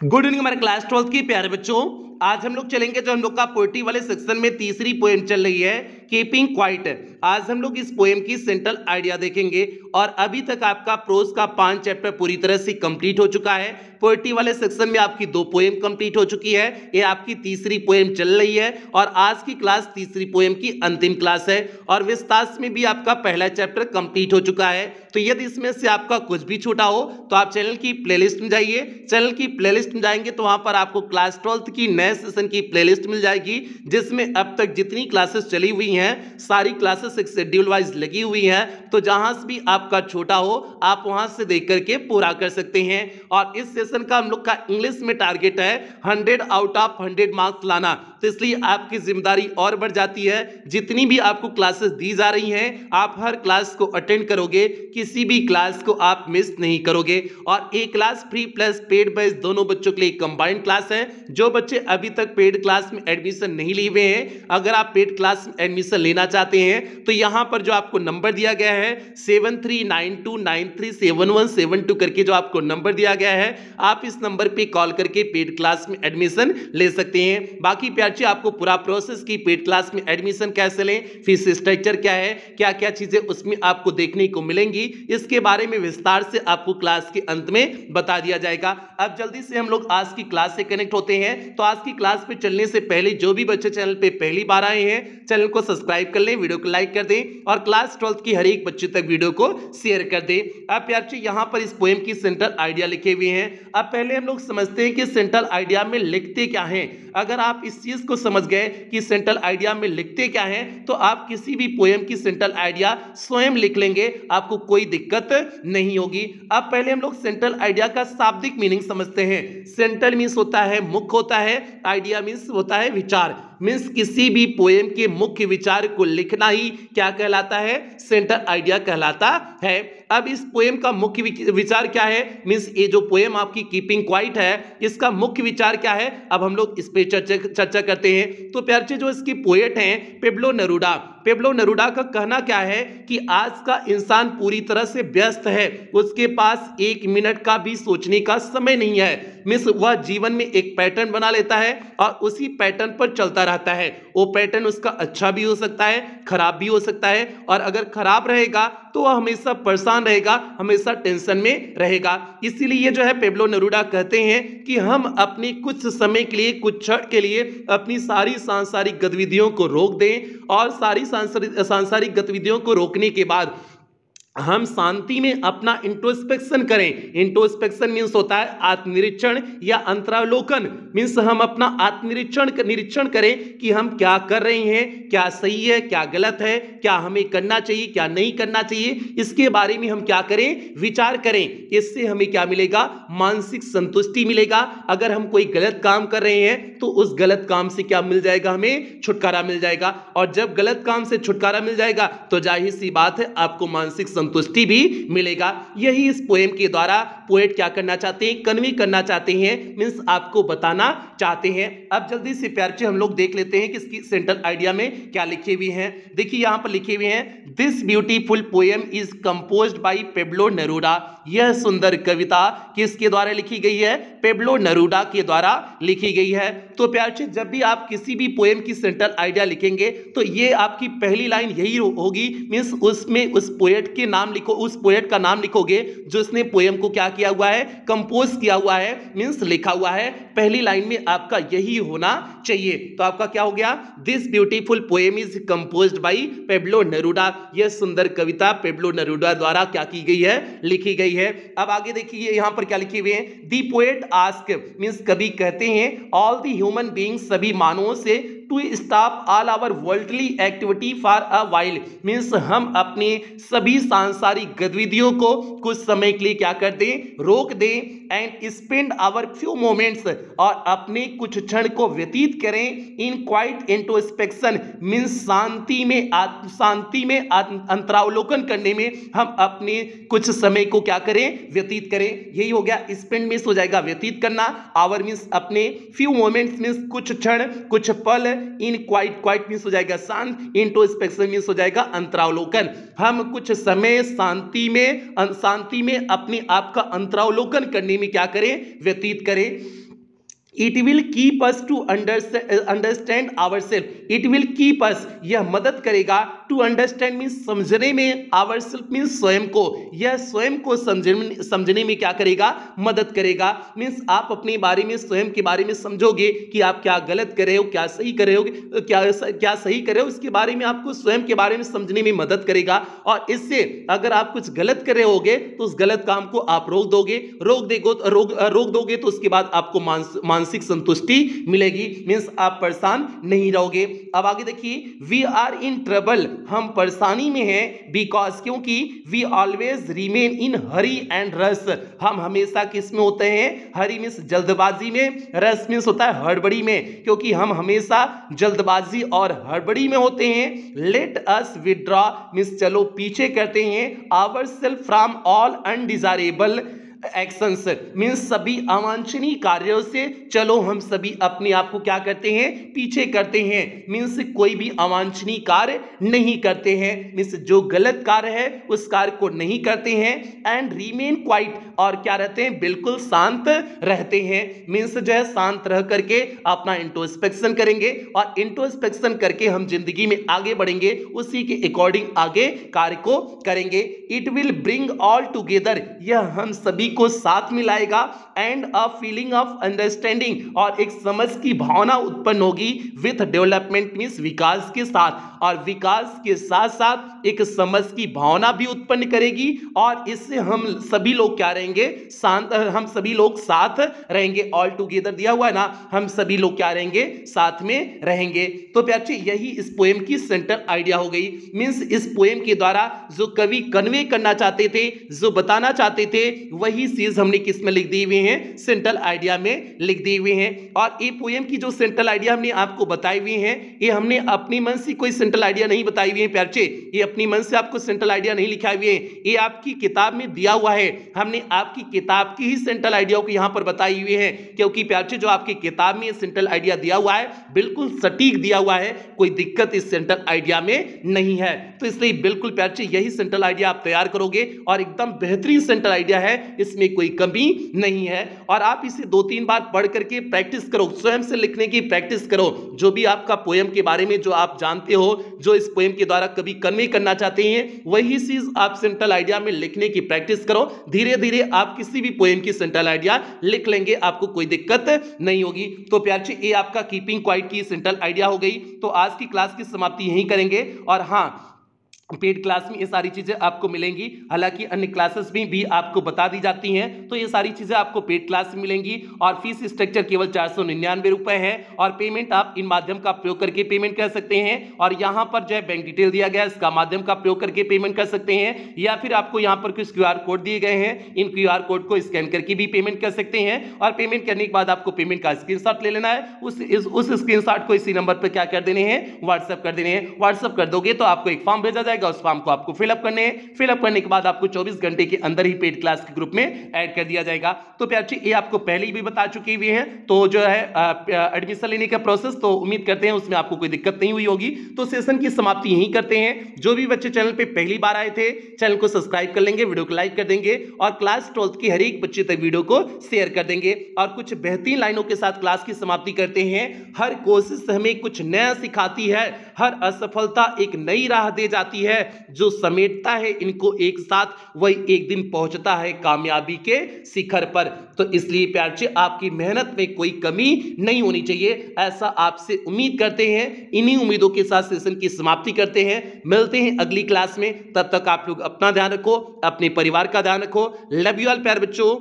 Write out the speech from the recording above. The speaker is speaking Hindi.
गुड इवनिंग हमारे क्लास 12 की प्यारे बच्चों। आज हम लोग चलेंगे जो हम लोग का पोएट्री वाले सेक्शन में तीसरी पोएम चल रही है कीपिंग क्वाइट। आज हम लोग इस पोएम की सेंट्रल आइडिया देखेंगे और अभी तक आपका प्रोज का 5 चैप्टर पूरी तरह से कंप्लीट हो चुका है। पोएट्री वाले सेक्शन में आपकी 2 पोएम कंप्लीट हो चुकी है, ये आपकी तीसरी पोएम चल रही है और आज की क्लास तीसरी पोएम की अंतिम क्लास है और विस्तार में भी आपका पहला चैप्टर कंप्लीट हो चुका है। तो यदि इसमें से आपका कुछ भी छूटा हो तो आप चैनल की प्लेलिस्ट में जाइए। चैनल की प्लेलिस्ट में जाएंगे तो वहां पर आपको क्लास 12 की नए सेशन की प्लेलिस्ट मिल जाएगी, जिसमें अब तक जितनी क्लासेस चली हुई हैं सारी क्लासेस एक शेड्यूल वाइज लगी हुई हैं। तो जहां से भी आपका छोटा हो आप वहां से देख करके पूरा कर सकते हैं। और इस सेशन का हम लोग का इंग्लिश में टारगेट है 100 आउट ऑफ 100 मार्क्स लाना, तो इसलिए आपकी जिम्मेदारी और बढ़ जाती है। जितनी भी आपको क्लासेस दी जा रही हैं आप हर क्लास को अटेंड करोगे, किसी भी क्लास को आप मिस नहीं करोगे। और एक class free plus paid batch दोनों बच्चों के लिए कंबाइंड क्लास है। जो बच्चे अभी तक पेड क्लास में एडमिशन नहीं लिए हुए हैं, अगर आप पेड क्लास में एडमिशन लेना चाहते हैं तो यहां पर जो आपको नंबर दिया गया है 7392937171 करके जो आपको नंबर दिया गया है, आप इस नंबर पे कॉल करके पेड क्लास में एडमिशन ले सकते हैं। बाकी प्यार से आपको पूरा प्रोसेस की पेड क्लास में एडमिशन कैसे लें, फीस स्ट्रक्चर क्या है, क्या क्या चीजें उसमें आपको देखने को मिलेंगी, इसके बारे में विस्तार से आपको क्लास के अंत में बता दिया जाएगा। अब जल्दी से हम लोग आज की क्लास से कनेक्ट होते हैं। तो आज की क्लास पे चलने से पहले जो भी बच्चे चैनल पे पहली बार आए हैं चैनल को सब्सक्राइब कर लें, वीडियो को लाइक कर दें और क्लास 12 की हर एक बच्चे तक वीडियो को शेयर कर दें। अब प्यार से यहां पर इस पोएम की सेंट्रल आइडिया लिखे हुए हैं। अब पहले हम लोग समझते हैं कि सेंट्रल आइडिया में लिखते क्या हैं। अगर आप इस चीज को समझ गए कि सेंट्रल आइडिया में लिखते क्या हैं तो आप किसी भी पोएम की सेंट्रल आइडिया स्वयं लिख लेंगे, आपको कोई दिक्कत नहीं होगी। अब पहले हम लोग सेंट्रल आइडिया का शाब्दिक मीनिंग समझते हैं। सेंट्रल मीन्स होता है मुख्य होता है, आइडिया मीन्स होता है विचार। मीन्स किसी भी पोएम के मुख्य विचार को लिखना ही क्या कहलाता है, सेंट्रल आइडिया कहलाता है। अब इस पोएम का मुख्य विचार क्या है, मीन्स ये जो पोएम आपकी कीपिंग क्वाइट है इसका मुख्य विचार क्या है, अब हम लोग इस पे चर्चा करते हैं। तो प्यार से जो इसकी पोएट हैं पेब्लो नेरूदा, पेब्लो नेरूदा का कहना क्या है कि आज का इंसान पूरी तरह से व्यस्त है, उसके पास 1 मिनट का भी सोचने का समय नहीं है। मिस वह जीवन में एक पैटर्न बना लेता है और उसी पैटर्न पर चलता रहता है। वो पैटर्न उसका अच्छा भी हो सकता है, खराब भी हो सकता है, और अगर खराब रहेगा तो वह हमेशा परेशान रहेगा, हमेशा टेंशन में रहेगा। इसीलिए जो है पेब्लो नेरूदा कहते हैं कि हम अपने कुछ समय के लिए, कुछ क्षण के लिए अपनी सारी सांसारिक गतिविधियों को रोक दें और सारी सांसारिक गतिविधियों को रोकने के बाद हम शांति में अपना इंट्रोस्पेक्शन करें। इंट्रोस्पेक्शन मीन्स होता है आत्मनिरीक्षण या अंतरावलोकन। मीन्स हम अपना निरीक्षण करें कि हम क्या कर रहे हैं, क्या सही है, क्या गलत है, क्या हमें करना चाहिए, क्या नहीं करना चाहिए, इसके बारे में हम क्या करें, विचार करें। इससे हमें क्या मिलेगा, मानसिक संतुष्टि मिलेगा। अगर हम कोई गलत काम कर रहे हैं तो उस गलत काम से क्या मिल जाएगा, हमें छुटकारा मिल जाएगा। और जब गलत काम से छुटकारा मिल जाएगा तो जाहिर सी बात है आपको मानसिक संतुष्टि भी मिलेगा। यही इस पोएम के द्वारा पोएट क्या करना चाहते हैं, कन्वे करना चाहते हैं, मींस आपको बताना चाहते हैं। अब जल्दी से प्यार से हम लोग देख लेते हैं कि इसकी सेंट्रल आइडिया में क्या लिखे हुए हैं। देखिए यहां पर लिखे हुए हैं, this beautiful poem is composed bye Pablo Neruda. यह सुंदर कविता किसके द्वारा लिखी गई है, पेब्लो नेरूदा के द्वारा लिखी गई है। तो प्यार से जब भी आप किसी भी पोएम की सेंट्रल आइडिया लिखेंगे तो ये आपकी पहली लाइन यही होगी, मींस उसमें उस पोएट के नाम लिखो, उस पोएट का नाम लिखोगे जो इसने पोएम को क्या किया हुआ है, कंपोज किया हुआ है, मींस लिखा हुआ है। पहली लाइन में आपका यही होना चाहिए। तो आपका क्या हो गया, this beautiful poem is composed bye Pablo Neruda. यह सुंदर कविता पेब्लो नेरूदा द्वारा क्या की गई है, लिखी गई है। अब आगे देखिए यहां पर क्या लिखे हुए हैं, दी पोएट आस्क, मींस कवि कहते हैं, ऑल द ह्यूमन बीइंग्स, सभी मानवों से, to stop all our worldly activity for a while. Means हम अपने सभी सांसारिक गतिविधियों को कुछ समय के लिए क्या कर दें, रोक दें, and spend our few moments, और अपने कुछ क्षण को व्यतीत करें, इन क्वाइट इंट्रोस्पेक्शन, मींस शांति में अंतरावलोकन करने में हम अपने कुछ समय को क्या करें, व्यतीत करें। यही हो गया, स्पेंड मींस हो जाएगा व्यतीत करना, आवर मींस अपने, फ्यू मोमेंट्स मींस कुछ क्षण, कुछ पल, इन क्वाइट मींस हो जाएगा शांत, इंट्रोस्पेक्शन मींस हो जाएगा अंतरावलोकन। हम कुछ समय शांति में अपने आप का अंतरावलोकन करने में क्या करें, व्यतीत करें। It will keep us to understand our self. It will keep us, यह मदद करेगा, टू अंडरस्टैंड मीन्स समझने में, आवर सेल्फ मीन्स स्वयं को, यह स्वयं को समझने में क्या करेगा, मदद करेगा। मीन्स आप अपने बारे में, स्वयं के बारे में समझोगे कि आप क्या गलत कर रहे हो, क्या सही कर रहे हो, क्या सही कर रहे हो, इसके बारे में आपको स्वयं के बारे में समझने में मदद करेगा। और इससे अगर आप कुछ गलत कर रहे होगे तो उस गलत काम को आप रोक दोगे तो उसके बाद आपको मानसिक संतुष्टि मिलेगी, मींस आप परेशान नहीं रहोगे। अब आगे देखिए, वी आर इन ट्रबल, हम परेशानी में हैं, बिकॉज, क्योंकि, we always remain in hurry and rush, हम हमेशा किस में होते हैं, हरी मींस जल्दबाजी में, रस मींस होता है हड़बड़ी में, क्योंकि हम हमेशा जल्दबाजी और हड़बड़ी में होते हैं। लेट अस विड्रॉ मींस चलो पीछे करते हैं, our self from all undesirable actions means सभी अवांछनीय कार्यों से चलो हम सभी अपने आप को क्या करते हैं, पीछे करते हैं। मीन्स कोई भी अवांछनीय कार्य नहीं करते हैं, मीन्स जो गलत कार्य है उस कार्य को नहीं करते हैं। एंड रिमेन क्वाइट, और क्या रहते हैं, बिल्कुल शांत रहते हैं। मीन्स जो है शांत रह करके अपना इंट्रोस्पेक्शन करेंगे, और इंट्रोस्पेक्शन करके हम जिंदगी में आगे बढ़ेंगे, उसी के अकॉर्डिंग आगे कार्य को करेंगे। It will bring all together, यह हम सभी को साथ मिलाएगा। And a feeling of understanding, और एक समझ की भावना उत्पन्न होगी, विथ डेवलपमेंट मींस विकास के साथ, और विकास के साथ साथ एक समझ की भावना भी उत्पन्न करेगी। और इससे हम सभी लोग क्या रहेंगे, शांत, हम सभी लोग साथ रहेंगे। ऑल टुगेदर दिया हुआ है ना, हम सभी लोग क्या रहेंगे, साथ में रहेंगे। तो प्यारे यही इस पोएम की सेंट्रल आइडिया हो गई। मींस इस पोएम के द्वारा जो कवि कन्वे करना चाहते थे, जो बताना चाहते थे, वही चीज हमने किस में लिख दी हुई है, सेंट्रल आइडिया में लिख दी हुई है। और ये पोएम की जो सेंट्रल आइडिया हमने आपको बताई हुई है, ये हमने अपनी मन से कोई सेंट्रल आइडिया नहीं बताई हुई है प्यारे, ये अपनी मन से आपको सेंट्रल आइडिया नहीं लिखा हुए है, ये आपकी किताब में दिया हुआ है। हमने आपकी किताब की ही सेंट्रल आइडिया को यहां पर बताई हुई है, क्योंकि प्यारे जो आपकी किताब में सेंट्रल आइडिया दिया हुआ है बिल्कुल सटीक दिया हुआ है, कोई दिक्कत इस सेंट्रल आइडिया में नहीं है। तो इसलिए बिल्कुल प्यारे यही सेंट्रल आइडिया आप तैयार करोगे, और एकदम बेहतरीन सेंट्रल आइडिया है, इसमें कोई कमी नहीं है। और आप इसे 2-3 बार पढ़ करके प्रैक्टिस करो, स्वयं से लिखने की प्रैक्टिस करो। जो भी आपका पोएम के बारे में जो आप जानते हो, जो इस पोएम के द्वारा कभी कन्वे करना चाहते हैं, वही चीज आप सेंट्रल आइडिया में लिखने की प्रैक्टिस करो। धीरे धीरे आप किसी भी पोएम की सेंट्रल आइडिया लिख लेंगे, आपको कोई दिक्कत नहीं होगी। तो प्यारे ये आपका कीपिंग क्वाइट की सेंट्रल आइडिया हो गई। तो आज की क्लास की समाप्ति यहीं करेंगे। और हाँ, पेड क्लास में ये सारी चीजें आपको मिलेंगी, हालांकि अन्य क्लासेस में भी आपको बता दी जाती हैं, तो ये सारी चीजें आपको पेड क्लास में मिलेंगी। और फीस स्ट्रक्चर केवल 499 रुपए है, और पेमेंट आप इन माध्यम का प्रयोग करके पेमेंट कर सकते हैं। और यहाँ पर जो है बैंक डिटेल दिया गया है, इसका माध्यम का प्रयोग करके पेमेंट कर सकते हैं, या फिर आपको यहाँ पर कुछ QR कोड दिए गए हैं, इन QR कोड को स्कैन करके भी पेमेंट कर सकते हैं। और पेमेंट करने के बाद आपको पेमेंट का स्क्रीनशॉट ले लेना है, उस स्क्रीनशॉट को इसी नंबर पर क्या कर देने हैं, व्हाट्सएप कर देने हैं। व्हाट्सएप कर दोगे तो आपको एक फॉर्म भेजा जाएगा, उस फॉर्म को आपको फिलअप करने हैं। फिलअप करने के बाद आपको 24 घंटे के अंदर ही पेड क्लास के ग्रुप में ऐड कर दिया जाएगा। तो प्यारे ये आपको पहले ही भी बता चुके हुए हैं, तो जो है एडमिशन लेने का प्रोसेस, तो उम्मीद करते हैं उसमें आपको कोई दिक्कत नहीं हुई होगी। तो सेशन की समाप्ति यहीं करते हैं। जो भी बच्चे चैनल पे पहली बार आए थे, चैनल को सब्सक्राइब कर लेंगे, वीडियो को लाइक कर देंगे, और क्लास 12th की हर एक बच्चे तक वीडियो को शेयर कर देंगे। और कुछ बेहतरीन लाइनों के साथ क्लास की समाप्ति करते हैं। हर कोशिश हमें कुछ नया सिखाती है, हर असफलता एक नई राह दे जाती है, जो समेटता है इनको एक साथ, वही एक दिन पहुंचता है कामयाबी के शिखर पर। तो इसलिए प्यारे आपकी मेहनत में कोई कमी नहीं होनी चाहिए, ऐसा आपसे उम्मीद करते हैं। इन्हीं उम्मीदों के साथ सेशन की समाप्ति करते हैं। मिलते हैं अगली क्लास में, तब तक आप लोग अपना ध्यान रखो, अपने परिवार का ध्यान रखो। लव यू ऑल प्यारे बच्चों।